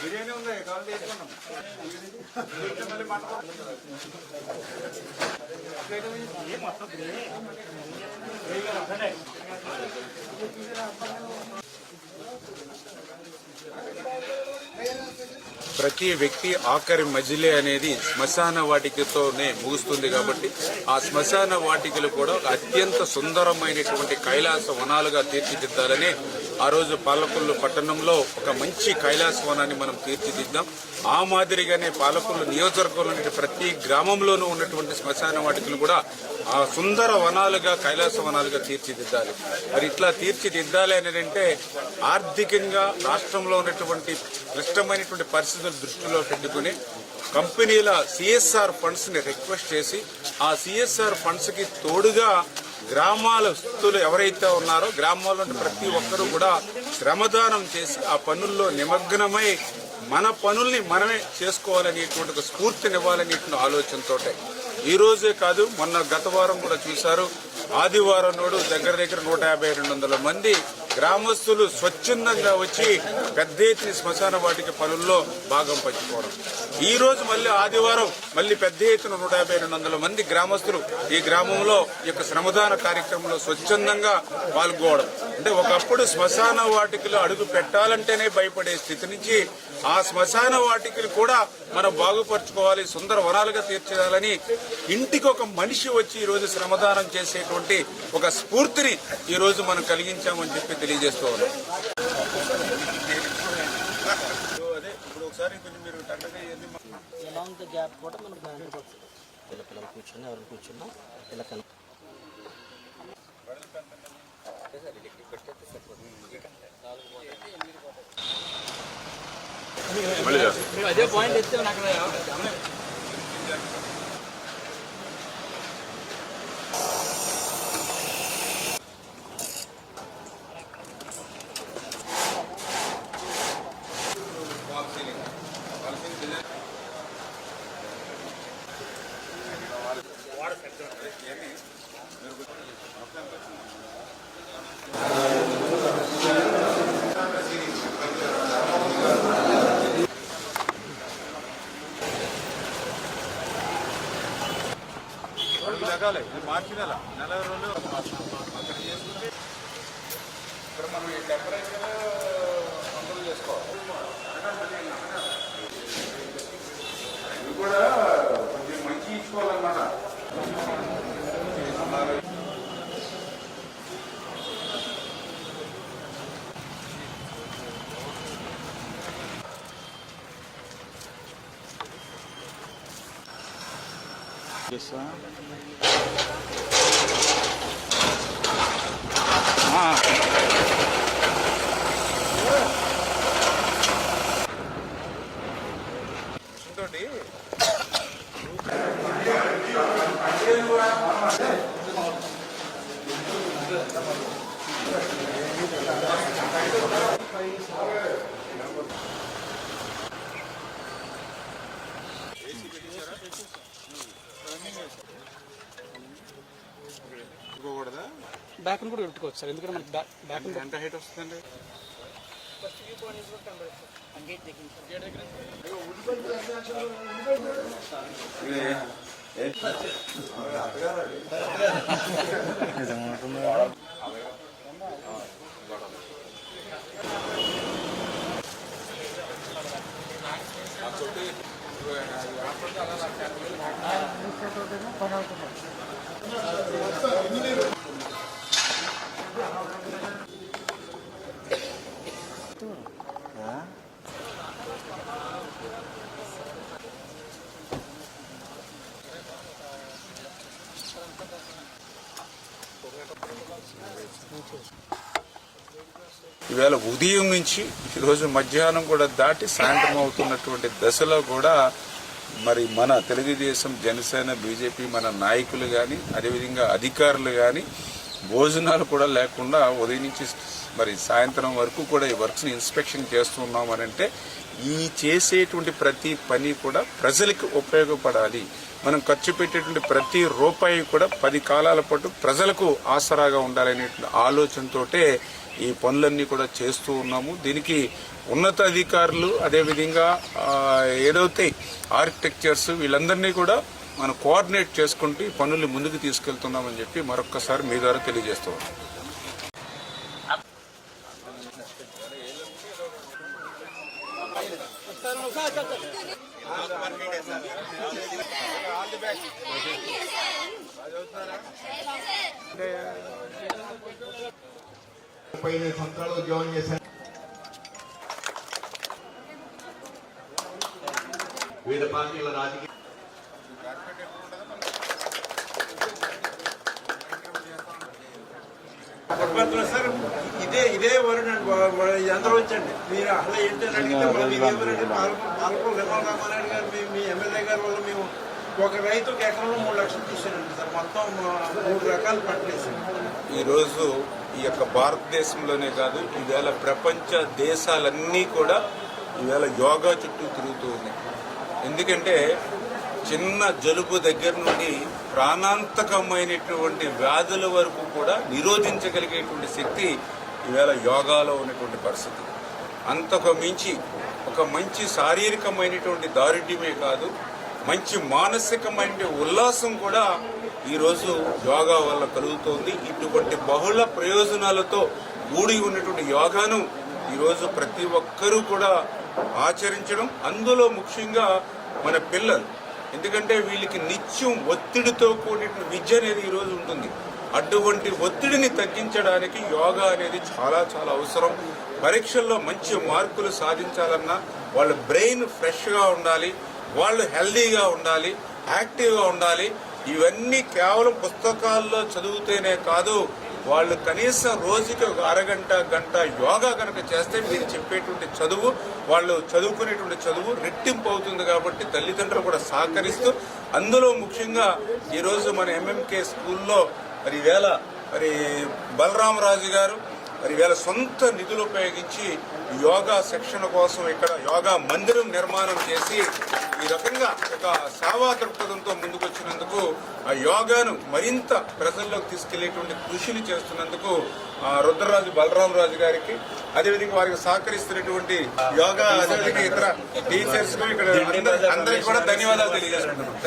బిర్యానీ ఉంది కావాలి తీసుకున్నాం. ప్రతి వ్యక్తి ఆఖరి మజిలీ అనేది శ్మశాన వాటికతోనే ముగుస్తుంది కాబట్టి ఆ శ్మశాన వాటికలు కూడా అత్యంత సుందరమైనటువంటి కైలాస వనాలుగా తీర్చిదిద్దాలని ఆ రోజు పాలకొల్లు పట్టణంలో ఒక మంచి కైలాస వనాన్ని మనం తీర్చిదిద్దాం. ఆ మాదిరిగానే పాలకొల్లు నియోజకవర్గంలోని ప్రతి గ్రామంలోనూ ఉన్నటువంటి శ్మశాన వాటికలు కూడా ఆ సుందర వనాలుగా కైలాస వనాలుగా తీర్చిదిద్దాలి. మరి ఇట్లా తీర్చిదిద్దాలి అనేది ఆర్థికంగా రాష్ట్రంలో ఉన్నటువంటి క్లిష్టమైనటువంటి పరిస్థితులు దృష్టిలో పెట్టుకుని కంపెనీల సిఎస్ఆర్ ఫండ్స్ ని రిక్వెస్ట్ చేసి ఆ సిఎస్ఆర్ ఫండ్స్ కి తోడుగా గ్రామాలస్తులు ఎవరైతే ఉన్నారో గ్రామాల్లో ప్రతి ఒక్కరూ కూడా శ్రమదానం చేసి ఆ పనుల్లో నిమగ్నమై మన పనుల్ని మనమే చేసుకోవాలనేటువంటి ఒక స్ఫూర్తినివ్వాలనేటువంటి ఆలోచనతో ఈ రోజే కాదు మొన్న గత వారం కూడా చూశారు. ఆదివారం నాడు దగ్గర 150-200 మంది గ్రామస్తులు స్వచ్ఛందంగా వచ్చి పెద్ద ఎత్తున శ్మశాన వాటిక పనుల్లో భాగం పంచుకోవడం. ఈ రోజు మళ్ళీ ఆదివారం మళ్ళీ పెద్ద ఎత్తున 150-200 మంది గ్రామస్తులు ఈ గ్రామంలో ఈ యొక్క శ్రమదాన కార్యక్రమంలో స్వచ్ఛందంగా పాల్గొనడం. అంటే ఒకప్పుడు శ్మశాన వాటికలు అడుగు పెట్టాలంటేనే భయపడే స్థితి నుంచి ఆ శ్మశాన వాటికలు కూడా మనం బాగుపరచుకోవాలి, సుందర వనాలుగా తీర్చాలని ఇంటికి ఒక మనిషి వచ్చి ఈ రోజు శ్రమదానం చేసేటువంటి ఒక స్ఫూర్తిని ఈ రోజు మనం కలిగించామని చెప్పి తెలియజేస్తూ ఉన్నాం. అదే ఇప్పుడు ఒకసారి కొంచెం మీరు ఎలాంటి గ్యాప్ కూడా మనకు పిల్లలు కూర్చున్నా ఎవరు కూర్చున్నా ఇలా అదే పాయింట్ ఎత్తే నాకు మార్చి నెల రోజులు అక్కడ చేసుకుంటే ఇక్కడ మనం ఈ టెంపరేచర్ కంట్రోల్ చేసుకోవాలి. ఇవి కూడా కొంచెం మంచి ఇచ్చుకోవాలన్నమాట. బ్యాక్ కూడా పెట్టుకోవచ్చు సార్, ఎందుకంటే మనకి బ్యాక్ ఎంత హైట్ వస్తుందండి? ఈవేళ ఉదయం నుంచి ఈరోజు మధ్యాహ్నం కూడా దాటి సాయంత్రం అవుతున్నటువంటి దశలో కూడా మరి మన తెలుగుదేశం, జనసేన, బీజేపీ మన నాయకులు కానీ అదేవిధంగా అధికారులు కానీ భోజనాలు కూడా లేకుండా ఉదయం నుంచి మరి సాయంత్రం వరకు కూడా ఈ వర్క్స్ ని ఇన్స్పెక్షన్ చేస్తున్నామనంటే ఈ చేసేటువంటి ప్రతి పని కూడా ప్రజలకు ఉపయోగపడాలి. మనం ఖర్చు పెట్టేటువంటి ప్రతి రూపాయి కూడా 10 కాలాల పాటు ప్రజలకు ఆసరాగా ఉండాలనే ఆలోచనతోటే ఈ పనులన్నీ కూడా చేస్తూ ఉన్నాము. దీనికి ఉన్నతాధికారులు అదేవిధంగా ఏదైతే ఆర్కిటెక్చర్స్ వీళ్ళందరినీ కూడా మనం కోఆర్డినేట్ చేసుకుంటూ ఈ పనుల్ని ముందుకు తీసుకెళ్తున్నామని చెప్పి మరొక్కసారి మీ ద్వారా తెలియజేస్తూ ఉన్నాం. సంవత్సరాలు ఉద్యోగం చేశాను. వివిధ పార్టీల రాజకీయ సార్ ఇదే వరండి అందరూ వచ్చండి. మీరు అసలు ఏంటని అడిగితే మీరేమనండి పాలకొల్లు రామారాయుడు గారు మీ ఎమ్మెల్యే గారి వల్ల మేము ఒక రైతుకి ఎకరంలో 3 లక్షలు తీసానండి సార్. మొత్తం 3 రకాలు పంటలేసాను. ఈరోజు ఈ యొక్క భారతదేశంలోనే కాదు, ఈవేళ ప్రపంచ దేశాలన్నీ కూడా ఈవేళ యోగా చుట్టూ తిరుగుతూ ఉన్నాయి. ఎందుకంటే చిన్న జలుబు దగ్గర నుండి ప్రాణాంతకమైనటువంటి వ్యాధుల వరకు కూడా నిరోధించగలిగేటువంటి శక్తి ఈవేళ యోగాలో ఉన్నటువంటి పరిస్థితి. అంతకు మించి ఒక మంచి శారీరకమైనటువంటి దారుఢ్యమే కాదు, మంచి మానసికమైన ఉల్లాసం కూడా ఈరోజు యోగా వల్ల కలుగుతోంది. ఇటువంటి బహుళ ప్రయోజనాలతో కూడి ఉన్నటువంటి యోగాను ఈరోజు ప్రతి ఒక్కరూ కూడా ఆచరించడం, అందులో ముఖ్యంగా మన పిల్లలు. ఎందుకంటే వీళ్ళకి నిత్యం ఒత్తిడితో కూడిన విద్య అనేది ఈరోజు ఉంటుంది. అటువంటి ఒత్తిడిని తగ్గించడానికి యోగా అనేది చాలా చాలా అవసరం. పరీక్షల్లో మంచి మార్కులు సాధించాలన్నా వాళ్ళ బ్రెయిన్ ఫ్రెష్గా ఉండాలి, వాళ్ళు హెల్దీగా ఉండాలి, యాక్టివ్గా ఉండాలి. ఇవన్నీ కేవలం పుస్తకాల్లో చదివితేనే కాదు, వాళ్ళు కనీసం రోజుకి ఒక అరగంట గంట యోగా కనుక చేస్తే మీరు చెప్పేటువంటి చదువు, వాళ్ళు చదువుకునేటువంటి చదువు రెట్టింపు అవుతుంది. కాబట్టి తల్లిదండ్రులు కూడా సహకరిస్తూ, అందులో ముఖ్యంగా ఈరోజు మన ఎంఎంకే స్కూల్లో మరి వేళ బలరామరాజు గారు మరి వేళ సొంత నిధులు ఉపయోగించి యోగా శిక్షణ కోసం ఇక్కడ యోగా మందిరం నిర్మాణం చేసి ఈ రకంగా ఒక సేవా దృక్పథంతో ముందుకొచ్చినందుకు, ఆ యోగాను మరింత ప్రజల్లోకి తీసుకెళ్లేటువంటి కృషిని చేస్తున్నందుకు రుద్రరాజు బలరామరాజు గారికి, అదేవిధంగా వారికి సహకరిస్తున్నటువంటి యోగా అదేవిధంగా ఇతర టీచర్స్ ఇక్కడ అందరికీ కూడా ధన్యవాదాలు తెలియజేసుకుంటున్నాం.